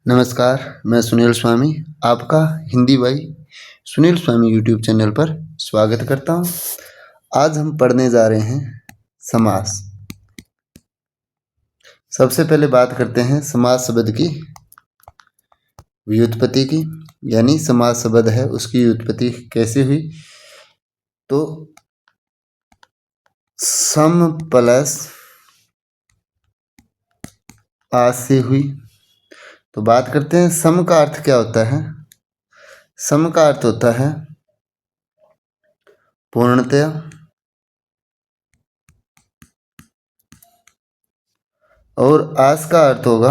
नमस्कार, मैं सुनील स्वामी आपका हिंदी भाई सुनील स्वामी यूट्यूब चैनल पर स्वागत करता हूँ। आज हम पढ़ने जा रहे हैं समास। सबसे पहले बात करते हैं समास शब्द की व्युत्पत्ति की, यानी समास शब्द है उसकी व्युत्पत्ति कैसे हुई। तो सम प्लस आज से हुई। तो बात करते हैं सम का अर्थ क्या होता है। सम का अर्थ होता है पूर्णतया, और आस का अर्थ होगा,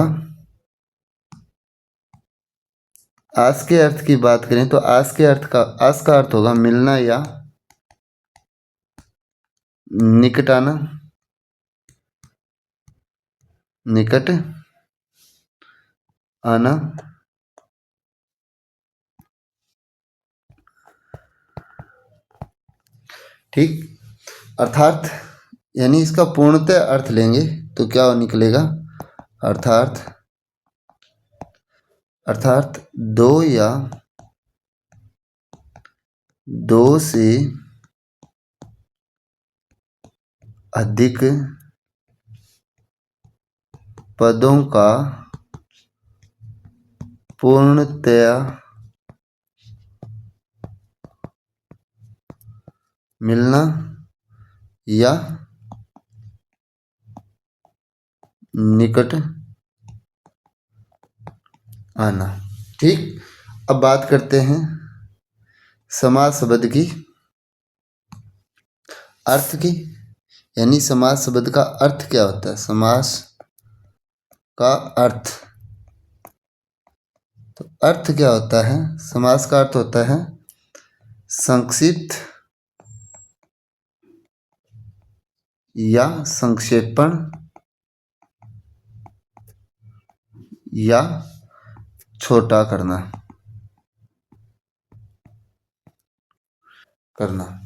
आस के अर्थ की बात करें तो आस का अर्थ होगा मिलना या निकट आना, निकट आना। ठीक, अर्थात यानी इसका पूर्णतः अर्थ लेंगे तो क्या निकलेगा, अर्थात दो या दो से अधिक पदों का पूर्णतया मिलना या निकट आना। ठीक, अब बात करते हैं समास शब्द की अर्थ की, यानी समास शब्द का अर्थ क्या होता है। समास का अर्थ, तो अर्थ क्या होता है। समास का अर्थ होता है संक्षिप्त या संक्षेपण या छोटा करना।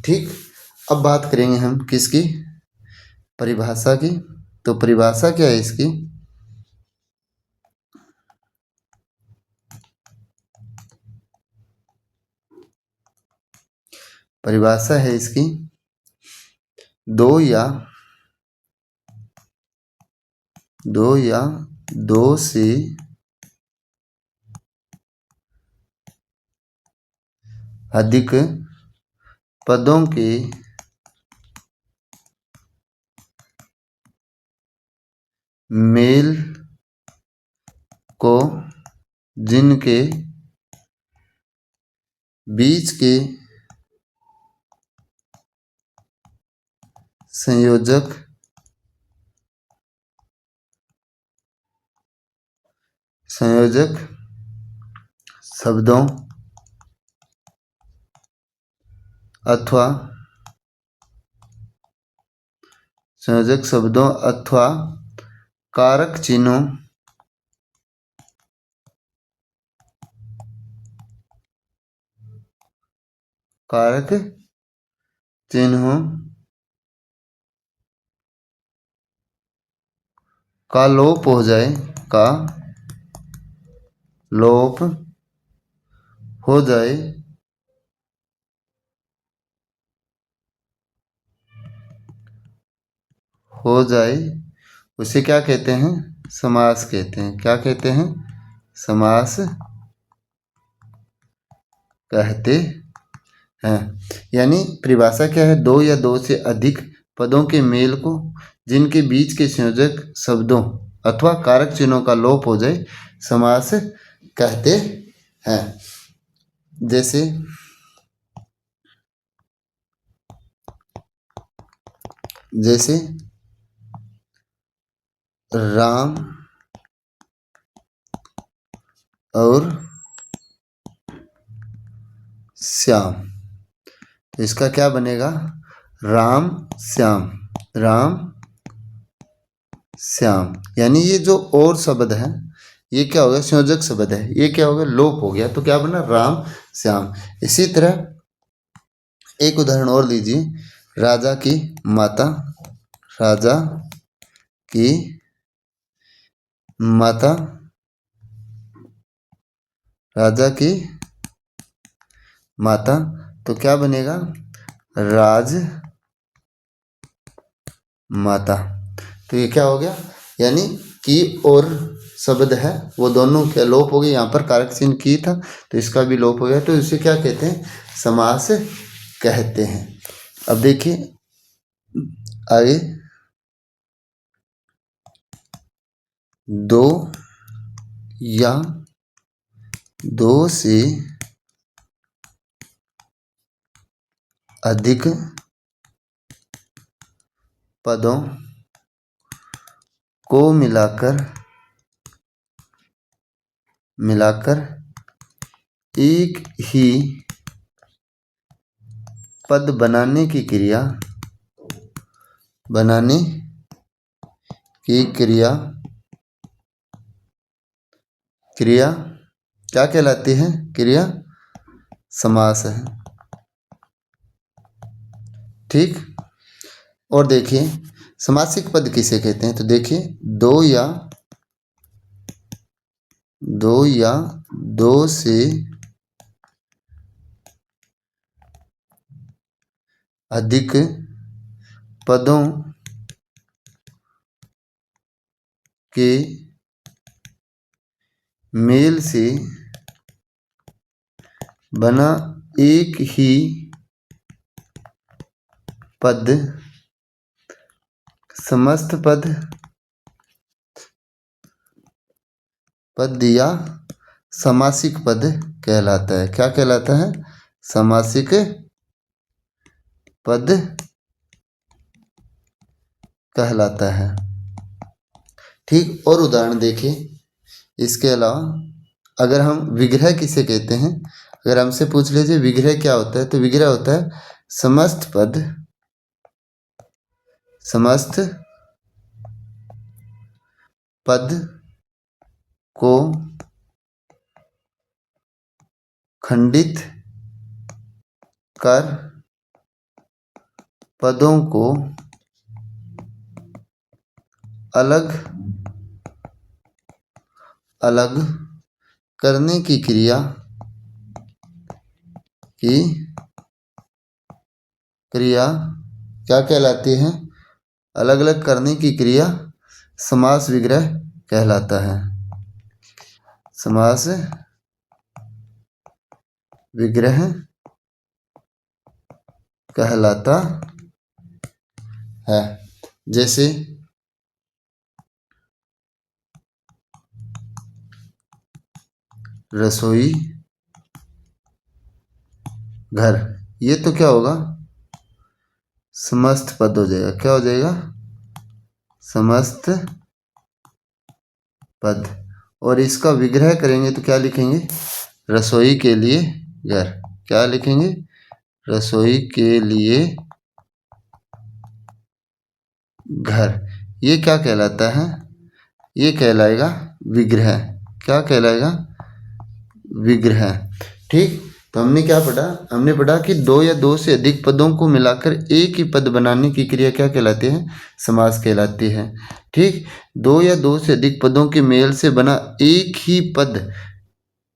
ठीक, अब बात करेंगे हम किसकी, परिभाषा की। तो परिभाषा क्या है इसकी। परिभाषा है इसकी दो या दो से अधिक पदों के मेल को जिनके बीच के संयोजक शब्दों अथवा कारक चिन्हों का लोप हो जाए उसे क्या कहते हैं, समास कहते हैं। क्या कहते हैं, समास कहते हैं। यानी परिभाषा क्या है, दो या दो से अधिक पदों के मेल को जिनके बीच के संयोजक शब्दों अथवा कारक चिन्हों का लोप हो जाए समास कहते हैं। जैसे राम और श्याम, तो इसका क्या बनेगा, राम श्याम, यानी ये जो और शब्द है ये क्या होगा, संयोजक शब्द है, ये क्या होगा, लोप हो गया, तो क्या बना, राम श्याम। इसी तरह एक उदाहरण और लीजिए, राजा की माता राजा की माता, तो क्या बनेगा? राज माता। तो ये क्या हो गया? यानी की और शब्द है वो दोनों क्या लोप हो गए। यहाँ पर कारक चिन्ह की था तो इसका भी लोप हो गया, तो इसे क्या कहते हैं? समास कहते हैं। अब देखिए आगे, दो या दो से अधिक पदों को मिलाकर एक ही पद बनाने की क्रिया क्या कहलाती है? क्रिया समास है। ठीक। और देखिए समासिक पद किसे कहते हैं? तो देखिए दो या दो से अधिक पदों के मेल से बना एक ही पद समस्त पद या समासिक पद कहलाता है। क्या कहलाता है? समासिक पद कहलाता है। ठीक। और उदाहरण देखिए इसके अलावा, अगर हम विग्रह किसे कहते हैं? अगर हमसे पूछ लीजिए विग्रह क्या होता है, तो विग्रह होता है समस्त पद को खंडित कर पदों को अलग अलग करने की क्रिया क्या कहलाती है? अलग अलग करने की क्रिया समास विग्रह कहलाता है। समास विग्रह कहलाता है। जैसे रसोई घर, ये तो क्या होगा? समस्त पद हो जाएगा। क्या हो जाएगा? समस्त पद। और इसका विग्रह करेंगे तो क्या लिखेंगे? रसोई के लिए घर। क्या लिखेंगे? रसोई के लिए घर। ये क्या कहलाता है? ये कहलाएगा विग्रह। क्या कहलाएगा? विग्रह। ठीक। तो हमने क्या पढ़ा? हमने पढ़ा कि दो या दो से अधिक पदों को मिलाकर एक ही पद बनाने की क्रिया क्या कहलाती है? समास कहलाती है। ठीक। दो या दो से अधिक पदों के मेल से बना एक ही पद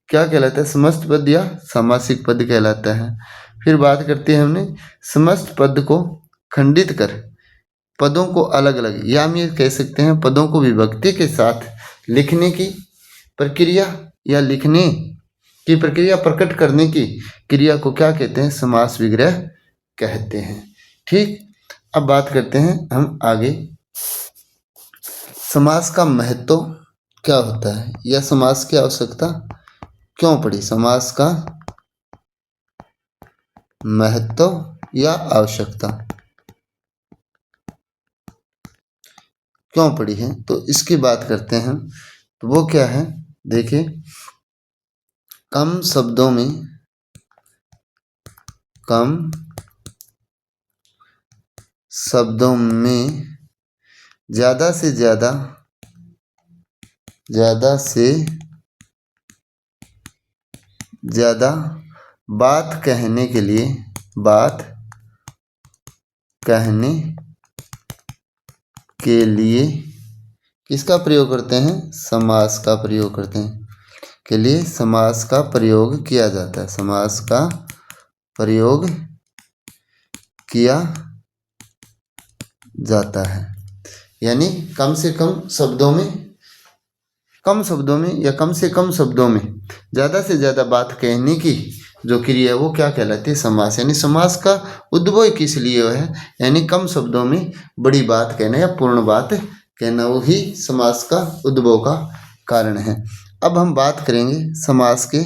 क्या कहलाता है? समस्त पद या सामासिक पद कहलाता है। फिर बात करते हैं हमने समस्त पद को खंडित कर पदों को अलग अलग, या हम ये कह सकते हैं पदों को विभक्ति के साथ लिखने की प्रक्रिया या लिखने की प्रक्रिया प्रकट करने की क्रिया को क्या कहते हैं? समास विग्रह कहते हैं। ठीक। अब बात करते हैं हम आगे, समास का महत्व क्या होता है या समास की आवश्यकता क्यों पड़ी? समास का महत्व या आवश्यकता क्यों पड़ी है, तो इसकी बात करते हैं। तो वो क्या है? देखिए कम शब्दों में ज़्यादा से ज़्यादा बात कहने के लिए किसका प्रयोग करते हैं? समास का प्रयोग करते हैं। के लिए समास का प्रयोग किया जाता है। समास का प्रयोग किया जाता है, यानी कम से कम शब्दों में, कम शब्दों में या कम से कम शब्दों में ज़्यादा से ज़्यादा बात कहने की जो क्रिया है वो क्या कहलाती है? समास। यानी समास का उद्भव किस लिए है? यानी कम शब्दों में बड़ी बात कहना या पूर्ण बात कहना, वो ही समास का उद्भव का कारण है। अब हम बात करेंगे समास के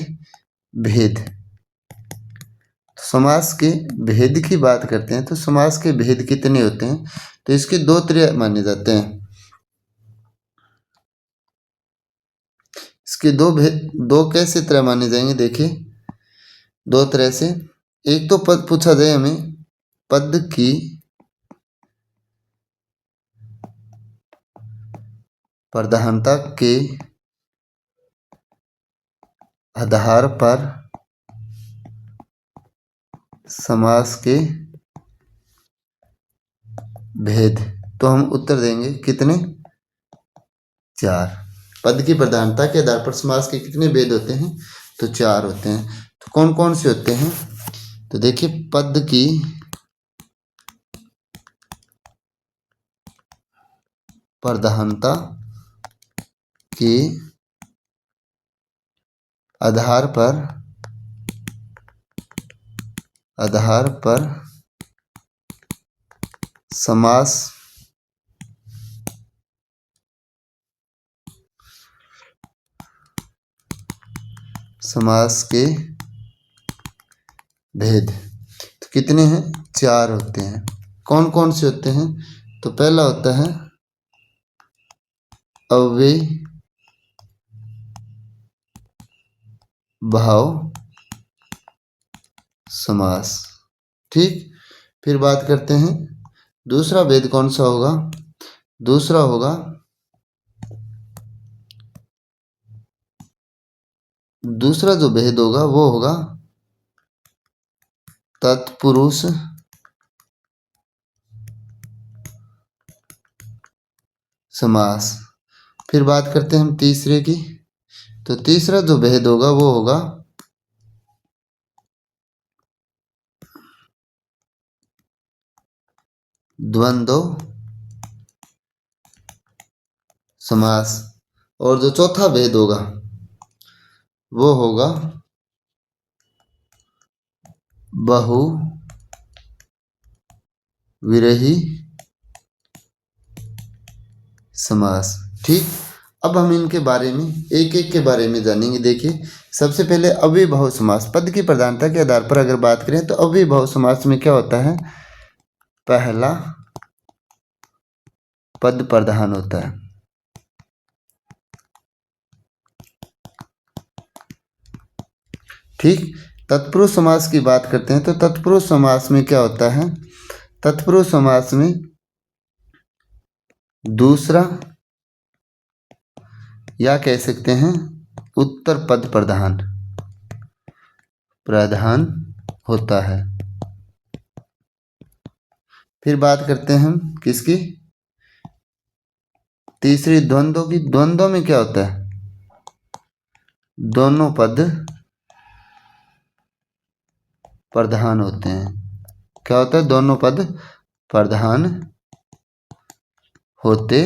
भेद। समास के भेद की बात करते हैं तो समास के भेद कितने होते हैं? तो इसके दो तरह माने जाते हैं। इसके दो कैसे तरह माने जाएंगे? देखिए, दो तरह से। एक तो पद पूछा जाए हमें, पद की प्रधानता के आधार पर समास के भेद, तो हम उत्तर देंगे कितने? 4। पद की प्रधानता के आधार पर समास के कितने भेद होते हैं? तो 4 होते हैं। तो कौन कौन से होते हैं? तो देखिए, पद की प्रधानता के आधार पर समास के भेद तो कितने हैं? 4 होते हैं। कौन कौन से होते हैं? तो पहला होता है अव्ययभाव समास। ठीक, फिर बात करते हैं दूसरा भेद कौन सा होगा? दूसरा होगा दूसरा जो भेद होगा वो होगा तत्पुरुष समास। फिर बात करते हैं हम तीसरे की। तो तीसरा जो भेद होगा वो होगा द्वंद्व समास। और जो चौथा भेद होगा वो होगा बहुविरही समास। ठीक, अब हम इनके बारे में एक एक के बारे में जानेंगे। देखिए, सबसे पहले अव्ययभाव समास। पद की प्रधानता के आधार पर अगर बात करें तो अव्ययभाव समास में क्या होता है? पहला पद प्रधान होता है। ठीक, तत्पुरुष समास की बात करते हैं तो तत्पुरुष समास में क्या होता है? तत्पुरुष समास में दूसरा या कह सकते हैं उत्तर पद प्रधान होता है। फिर बात करते हैं हम किसकी? तीसरी द्वंद्व की। द्वंद्व में क्या होता है? दोनों पद प्रधान होते हैं। क्या होता है? दोनों पद प्रधान होते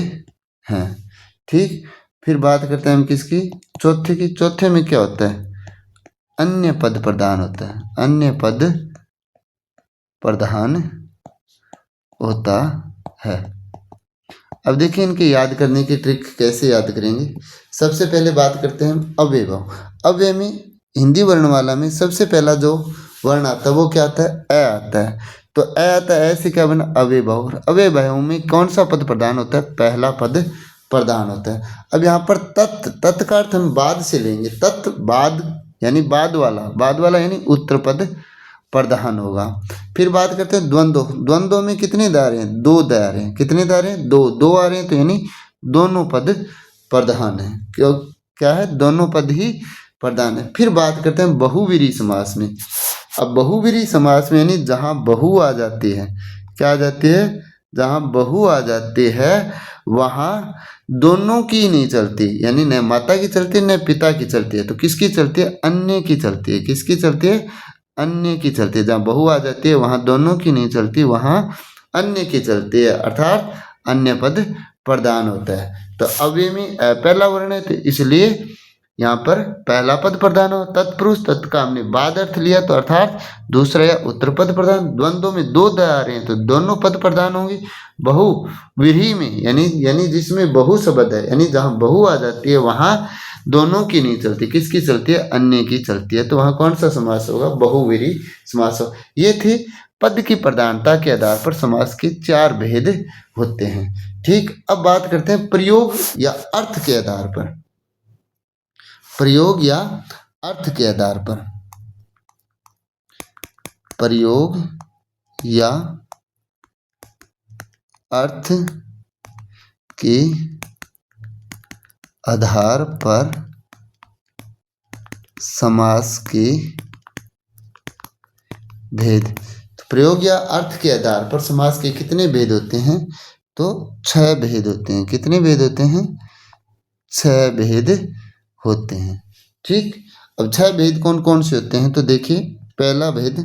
हैं। ठीक, फिर बात करते हैं हम किसकी? चौथे की। चौथे में क्या होता है? अन्य पद प्रधान होता है। अन्य पद प्रधान होता है। अब देखिए, इनके याद करने की ट्रिक कैसे याद करेंगे। सबसे पहले बात करते हैं हम अव्ययभाव। अव्यय में हिंदी वर्णमाला में सबसे पहला जो वर्ण आता है वो क्या आता है? अ आता है। तो अ आता है, ऐसे क्या बना? अव्ययभाव। अव्ययभाव में कौन सा पद प्रधान होता है? पहला पद प्रधान होता है। अब यहाँ पर तत् का अर्थ हम बाद से लेंगे। तत् बाद यानी बाद वाला यानी उत्तर पद प्रधान होगा। फिर बात करते हैं द्वंद्व। द्वंद्व में कितने दायरे हैं? 2 दायरे हैं। कितने दायरे हैं? 2 आ रहे हैं, तो यानी दोनों पद प्रधान है। क्यों? क्या है? दोनों पद ही प्रधान है। फिर बात करते हैं बहुवीरी समास में। अब बहुवीरी समास में यानी जहाँ बहु आ जाती है। क्या आ जाती है? जहाँ बहु आ जाती है वहाँ दोनों की नहीं चलती, यानी न माता की चलती है न पिता की चलती है। तो किसकी चलती है? अन्य की चलती है। किसकी चलती है? अन्य की चलती है। जहाँ बहु आ जाती है वहाँ दोनों की नहीं चलती, वहाँ अन्य की चलती है, अर्थात अन्य पद प्रधान होता है। तो अव्यय में पहला वर्ण है, तो इसलिए यहाँ पर पहला पद प्रधान हो। तत्पुरुष तत् का हमने बाद अर्थ लिया, तो अर्थात दूसरा या उत्तर पद प्रधान। द्वंद्व में दो द आ रहे हैं तो दोनों पद प्रधान होंगे। बहु विरही में यानी जिसमें बहु शब्द है, यानी जहाँ बहु आ जाती है वहाँ दोनों की नहीं चलती, किसकी चलती है? अन्य की चलती है। तो वहाँ कौन सा समास होगा? बहुविरी समास हो। ये थी पद की प्रधानता के आधार पर समास के 4 भेद होते हैं। ठीक, अब बात करते हैं प्रयोग या अर्थ के आधार पर। प्रयोग या अर्थ के आधार पर, प्रयोग या अर्थ के आधार पर समास के भेद। तो प्रयोग या अर्थ के आधार पर समास के कितने भेद होते हैं? तो 6 भेद होते हैं। कितने भेद होते हैं? 6 भेद होते हैं। ठीक, अब 6 भेद कौन कौन से होते हैं? तो देखिए, पहला भेद,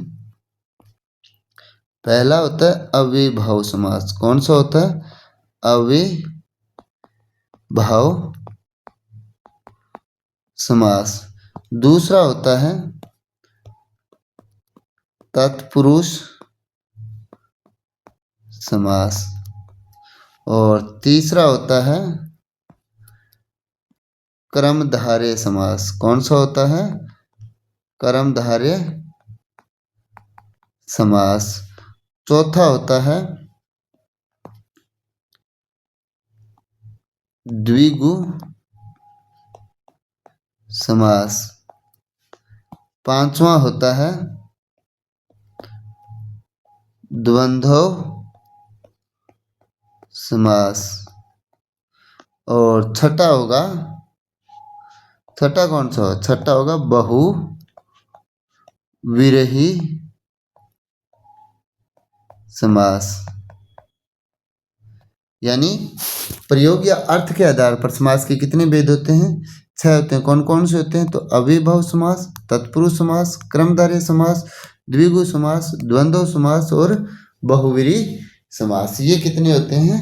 पहला होता है अव्ययभाव समास। कौन सा होता है? अव्ययभाव समास। दूसरा होता है तत्पुरुष समास। और तीसरा होता है कर्मधारय समास। कौन सा होता है? कर्मधारय समास। चौथा होता है द्विगु समास। पांचवा होता है द्वंद्व समास। और छठा होगा, छठा कौन सा होगा? छठा होगा बहु विरही समास। यानी प्रयोग या अर्थ के आधार पर समास के कितने भेद होते हैं? 6 होते हैं। कौन कौन से होते हैं? तो अव्ययभाव समास, तत्पुरुष समास, कर्मधारय समास, द्विगु समास, द्वंद्व समास और बहुव्रीहि समास। ये कितने होते हैं?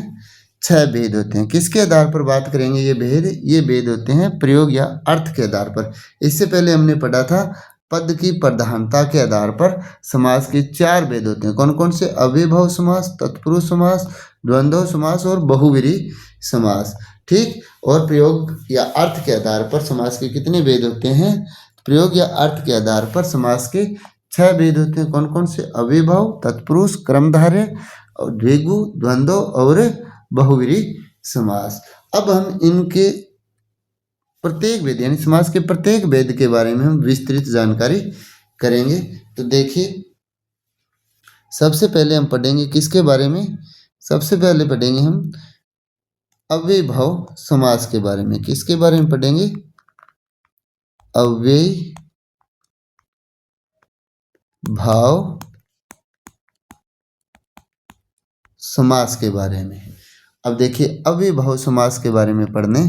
6 भेद होते हैं। किसके आधार पर बात करेंगे ये भेद? ये भेद होते हैं प्रयोग या अर्थ के आधार पर। इससे पहले हमने पढ़ा था पद की प्रधानता के आधार पर समास के 4 भेद होते हैं। कौन कौन से? अव्ययभाव समास, तत्पुरुष समास, द्वंद्व समास और बहुव्रीहि समास। ठीक, और प्रयोग या अर्थ के आधार पर समास के कितने भेद होते हैं? प्रयोग या अर्थ के आधार पर समास के 6 भेद होते हैं। कौन कौन से? अव्ययभाव, तत्पुरुष, कर्मधारय, द्विगु, द्वंद्व और बहुव्रीहि समास। अब हम इनके प्रत्येक भेद यानी समास के प्रत्येक भेद के बारे में हम विस्तृत जानकारी करेंगे। तो देखिए, सबसे पहले हम पढ़ेंगे किसके बारे में? सबसे पहले पढ़ेंगे हम अव्ययभाव समास के बारे में। किसके बारे में पढ़ेंगे? अव्ययभाव समास के बारे में। अब देखिए, अव्ययभाव समास के बारे में पढ़ने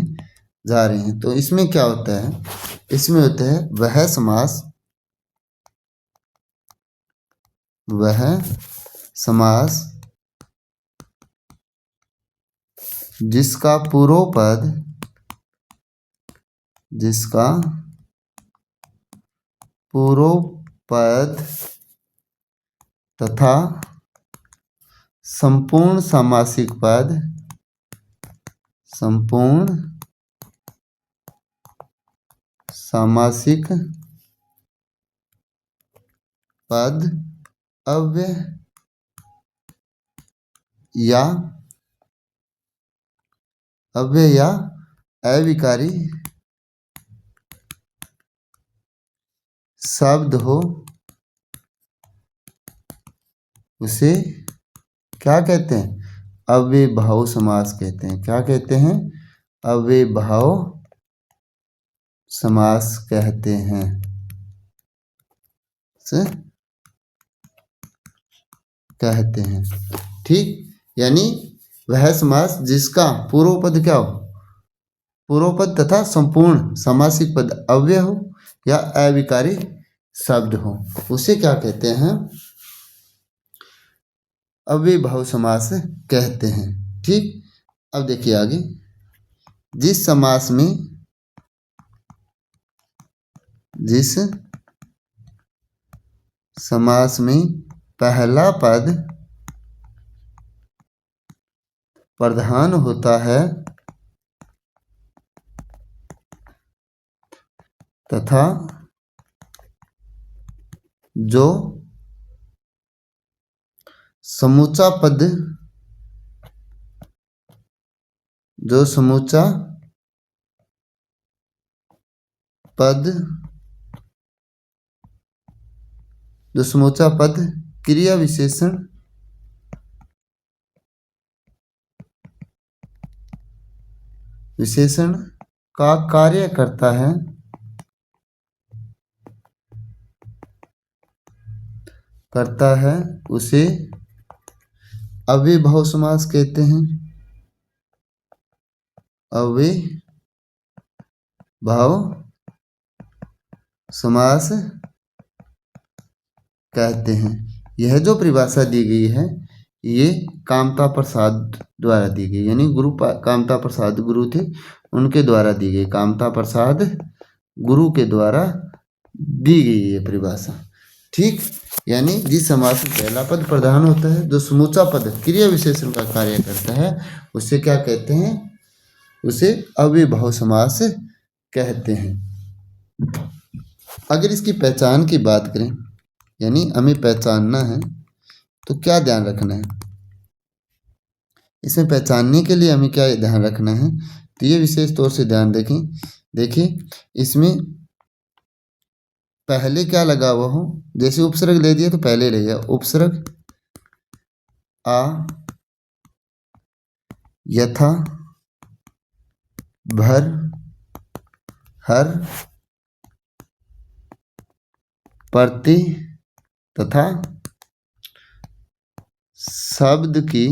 जा रहे हैं। तो इसमें क्या होता है? इसमें होता है वह समास जिसका पूर्व पद तथा संपूर्ण सामासिक पद अव्यय या अविकारी शब्द हो, उसे क्या कहते हैं? अव्ययभाव समास कहते हैं। क्या कहते हैं? अव्ययभाव समास कहते हैं। ठीक, यानी वह समास जिसका पूर्व पद क्या हो, पूर्व पद तथा संपूर्ण समासिक पद अव्यय हो या अविकारी शब्द हो, उसे क्या कहते हैं, अव्ययीभाव समास कहते हैं। ठीक, अब देखिए आगे, जिस समास में पहला पद प्रधान होता है तथा जो समूचा पद क्रिया विशेषण का कार्य करता है उसे अव्ययीभाव समास कहते हैं। अव्ययीभाव समास कहते हैं। यह जो परिभाषा दी गई है ये कामता प्रसाद द्वारा दी गई, यानी कामता प्रसाद गुरु थे उनके द्वारा दी गई, कामता प्रसाद गुरु के द्वारा दी गई ये परिभाषा। ठीक, यानी जिस समास में पहला पद प्रधान होता है, जो समूचा पद क्रिया विशेषण का कार्य करता है, उसे क्या कहते हैं, उसे अव्ययीभाव समास कहते हैं। अगर इसकी पहचान की बात करें, यानी हमें पहचानना है तो क्या ध्यान रखना है, इसमें पहचानने के लिए हमें क्या ध्यान रखना है, तो ये विशेष तौर से ध्यान देखें। देखिए इसमें पहले क्या लगा हुआ हो, जैसे उपसर्ग ले दिया तो पहले ले गया उपसर्ग आ, यथा, भर, हर, प्रति तथा शब्द की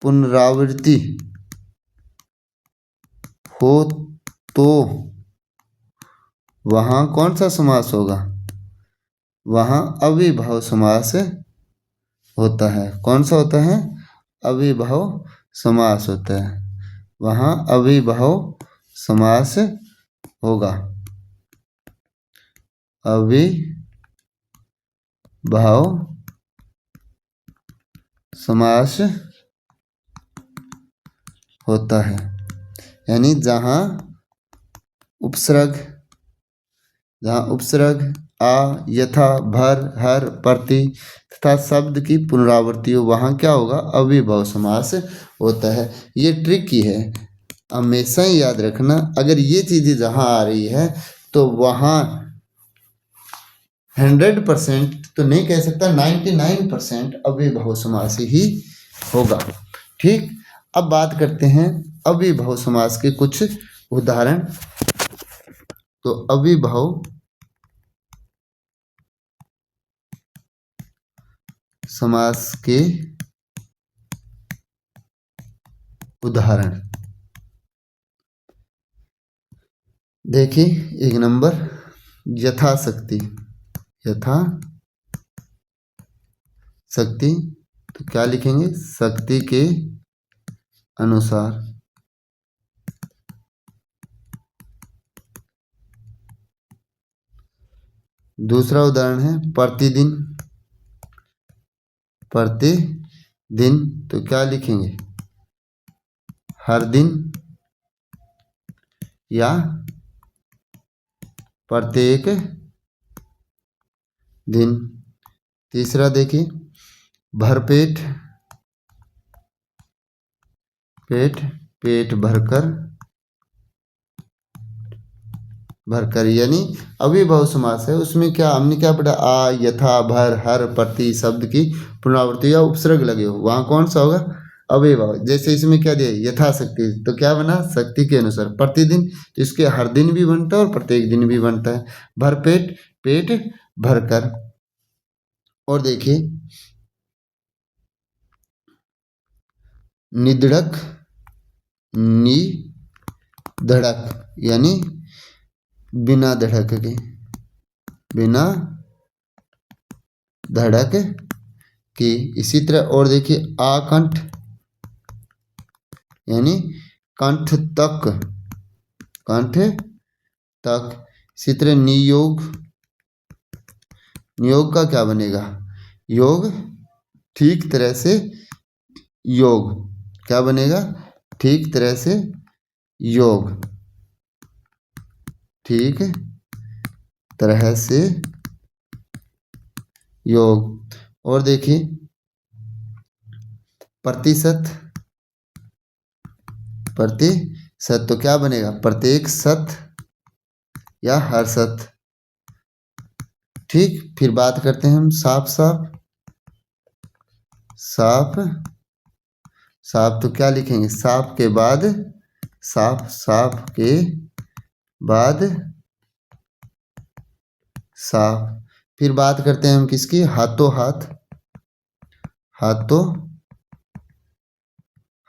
पुनरावृत्ति हो तो वहाँ कौन सा समास होगा, वहाँ अव्ययीभाव समास होता है। कौन सा होता है, अव्ययीभाव समास होता है, वहाँ अव्ययीभाव समास होगा, अव्ययीभाव समास होता है। यानी जहाँ उपसर्ग आ, यथा, भर, हर, प्रति तथा शब्द की पुनरावृत्ति हो, वहाँ क्या होगा, अव्ययीभाव समास होता है। ये ट्रिकी है, हमेशा ही याद रखना, अगर ये चीज़ें जहाँ आ रही है तो वहाँ 100% तो नहीं कह सकता, 99% अव्ययीभाव समास ही होगा। ठीक, अब बात करते हैं अव्ययीभाव समास के कुछ उदाहरण। तो अव्ययीभाव समास के उदाहरण देखिए, एक नंबर यथाशक्ति, तो क्या लिखेंगे, शक्ति के अनुसार। दूसरा उदाहरण है प्रतिदिन, तो क्या लिखेंगे, हर दिन या प्रत्येक दिन। तीसरा देखिए भरपेट, पेट भरकर, यानी अव्ययीभाव समास है, उसमें क्या हमने क्या पढ़ा, आ, यथा, भर, हर, प्रति शब्द की पुनरावृत्ति या उपसर्ग लगे हो, वहाँ कौन सा होगा, अव्ययीभाव। जैसे इसमें क्या दिया, यथाशक्ति, तो क्या बना, शक्ति के अनुसार। प्रतिदिन, तो इसके हर दिन भी बनता है और प्रत्येक दिन भी बनता है। भरपेट, पेट भरकर। और देखिए निधड़क, निधड़क यानी बिना धड़क के, बिना धड़क के। इसी तरह और देखिए आकंठ यानी कंठ तक, कंठ तक। इसी तरह नियोग, नियोग का क्या बनेगा? योग, ठीक तरह से योग, क्या बनेगा? ठीक तरह से योग, ठीक तरह से योग। और देखिए प्रतिशत, प्रतिशत तो क्या बनेगा? प्रत्येक शत या हर शत, ठीक। फिर बात करते हैं हम साफ साफ, साफ साफ तो क्या लिखेंगे? साफ के बाद, साफ, साफ के बाद साफ। फिर बात करते हैं हम किसकी? हाथों हाथ, हाथों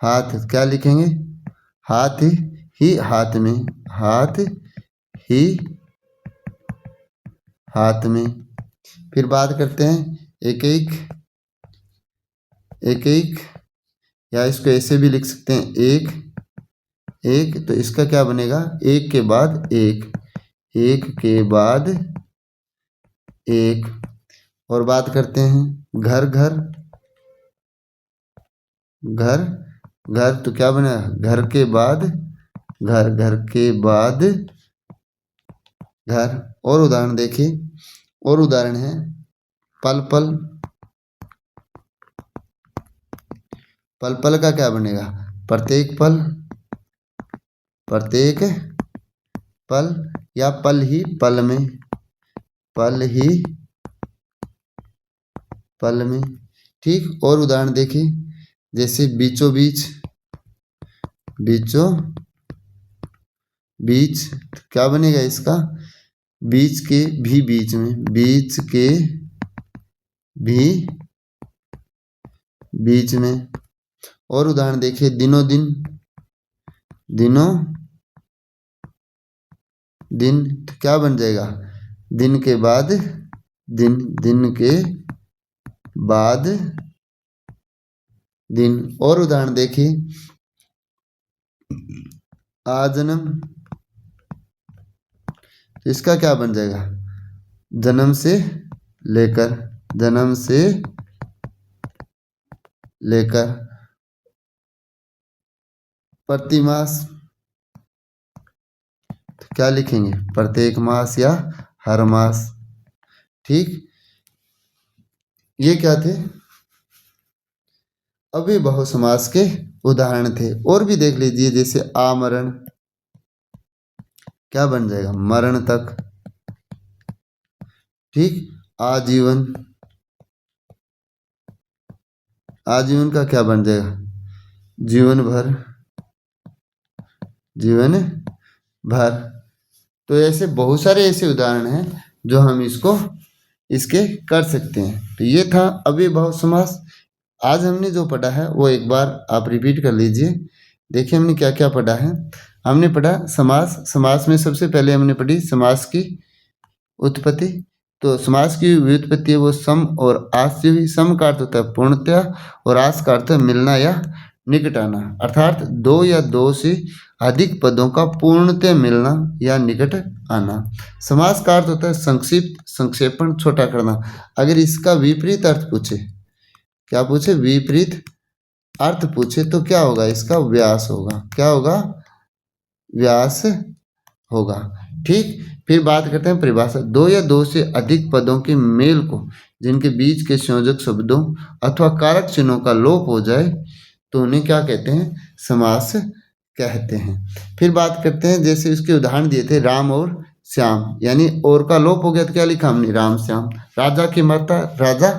हाथ क्या लिखेंगे? हाथ ही हाथ में, हाथ ही हाथ में। फिर बात करते हैं एक एक, एक एक, या इसको ऐसे भी लिख सकते हैं एक एक। तो इसका क्या बनेगा? एक के बाद एक, एक के बाद एक। और बात करते हैं घर घर, घर घर तो क्या बना? घर के बाद घर, घर के बाद घर। और उदाहरण देखिए, और उदाहरण है पल पल, पल पल का क्या बनेगा? प्रत्येक पल, प्रत्येक पल, या पल ही पल में, पल ही पल में, ठीक। और उदाहरण देखिए जैसे बीचों बीच, बीचों बीच क्या बनेगा इसका? बीच के भी बीच में, बीच के भी बीच में। और उदाहरण देखिए दिनों दिन, दिनों दिन तो क्या बन जाएगा? दिन के बाद दिन, दिन के बाद दिन। और उदाहरण देखिए आजन्म, तो इसका क्या बन जाएगा? जन्म से लेकर, जन्म से लेकर। प्रतिमास तो क्या लिखेंगे? प्रत्येक मास या हर मास, ठीक। ये क्या थे? अव्ययभाव समास के उदाहरण थे। और भी देख लीजिए जैसे आमरण, क्या बन जाएगा? मरण तक, ठीक। आजीवन, आजीवन का क्या बन जाएगा? जीवन भर, जीवन भर। तो ऐसे बहुत सारे ऐसे उदाहरण हैं जो हम इसको इसके कर सकते हैं। तो ये था अव्ययभाव समास। आज हमने जो पढ़ा है वो एक बार आप रिपीट कर लीजिए। देखिए हमने क्या क्या पढ़ा है। हमने पढ़ा समास, समास में सबसे पहले हमने पढ़ी समास की उत्पत्ति। तो समास की व्युत्पत्ति है वो सम और आस से हुई। सम का अर्थ होता है पूर्णतया और आस का अर्थ है मिलना या निकट आना, अर्थात दो या दो से अधिक पदों का पूर्णतः मिलना या निकट आना। समास का अर्थ होता है संक्षिप्त, संक्षेपण, छोटा करना। अगर इसका विपरीत अर्थ पूछे, क्या पूछे? विपरीत अर्थ पूछे तो क्या होगा? इसका व्यास होगा। क्या होगा? व्यास होगा, ठीक। फिर बात करते हैं परिभाषा। दो या दो से अधिक पदों के मेल को जिनके बीच के संयोजक शब्दों अथवा कारक चिन्हों का लोप हो जाए तो उन्हें क्या कहते हैं? समास कहते हैं। फिर बात करते हैं जैसे उसके उदाहरण दिए थे राम और श्याम, यानी और का लोप हो गया तो क्या लिखा हमने? राम श्याम। राजा की माता राजा,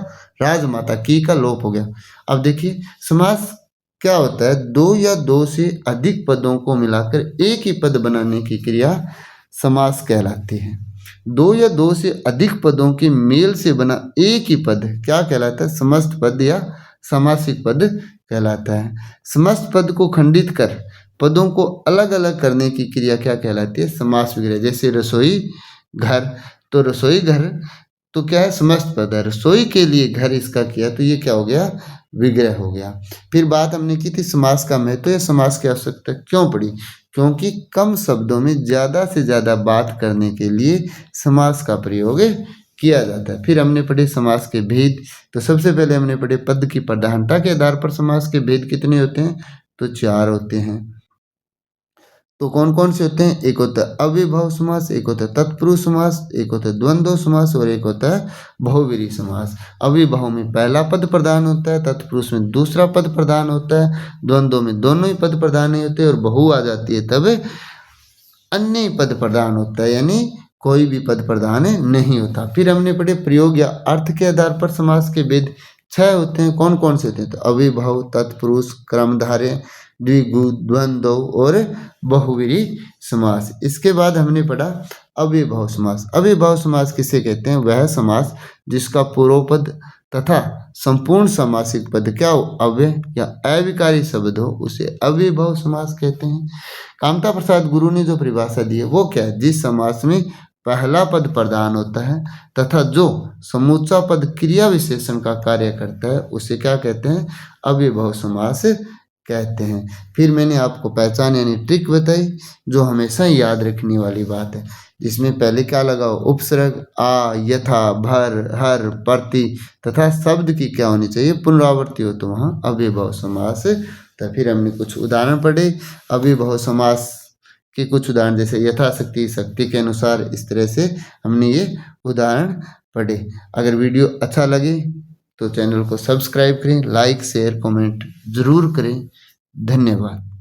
राजमाता की का लोप हो गया। अब देखिए समास क्या होता है? दो या दो से अधिक पदों को मिलाकर एक ही पद बनाने की क्रिया समास कहलाती है। दो या दो से अधिक पदों के मेल से बना एक ही पद क्या कहलाता है? समस्त पद या समासिक पद कहलाता है। समस्त पद को खंडित कर पदों को अलग अलग करने की क्रिया क्या कहलाती है? समास विग्रह। जैसे रसोई घर, तो रसोई घर तो क्या है? समस्त पद है। रसोई के लिए घर इसका किया तो ये क्या हो गया? विग्रह हो गया। फिर बात हमने की थी समास का महत्व या समास की आवश्यकता क्यों पड़ी? क्योंकि कम शब्दों में ज़्यादा से ज़्यादा बात करने के लिए समास का प्रयोग किया जाता है। फिर हमने पढ़े समास के भेद। तो सबसे पहले हमने पढ़े पद की प्रधानता के आधार पर समास के भेद कितने होते हैं? तो 4 होते हैं। तो कौन कौन से होते हैं? एक होता है अव्ययभाव समास, एक होता है तत्पुरुष समास, एक होता है द्वंद्व समास और एक होता है बहुव्रीहि समास। अव्ययभाव में पहला पद प्रधान होता है, तत्पुरुष में दूसरा पद प्रधान होता है, द्वंद्व में दोनों ही पद प्रधान नहीं होते और बहु आ जाती है तब अन्य ही पद प्रधान होता है, यानी कोई भी पद प्रधान नहीं होता। फिर हमने पढ़े प्रयोग या अर्थ के आधार पर समास के भेद 6 होते हैं। कौन कौन से होते हैं? तो अव्ययभाव, तत्पुरुष, क्रमधारय, द्विगु, द्वंद्व और बहुव्रीहि समास। इसके बाद हमने पढ़ा अव्ययभाव समास। अव्ययभाव समास किसे कहते हैं? वह समास जिसका पूर्व पद तथा संपूर्ण समासिक पद क्या हो? अव्यय या अविकारी शब्द हो, उसे अव्ययभाव समास कहते हैं। कामता प्रसाद गुरु ने जो परिभाषा दी है वो क्या है? जिस समास में पहला पद प्रधान होता है तथा जो समूचा पद क्रिया विशेषण का कार्य करता है उसे क्या कहते हैं? अव्ययभाव समास कहते हैं। फिर मैंने आपको पहचान यानी ट्रिक बताई जो हमेशा याद रखने वाली बात है, जिसमें पहले क्या लगाओ? उपसर्ग आ, यथा, भर, हर, प्रति तथा शब्द की क्या होनी चाहिए? पुनरावृत्ति हो तो वहाँ अव्ययभाव समास। तो फिर हमने कुछ उदाहरण पढ़े अव्ययभाव समास के। कुछ उदाहरण जैसे यथाशक्ति, शक्ति के अनुसार, इस तरह से हमने ये उदाहरण पढ़े। अगर वीडियो अच्छा लगे तो चैनल को सब्सक्राइब करें, लाइक शेयर कमेंट ज़रूर करें। धन्यवाद।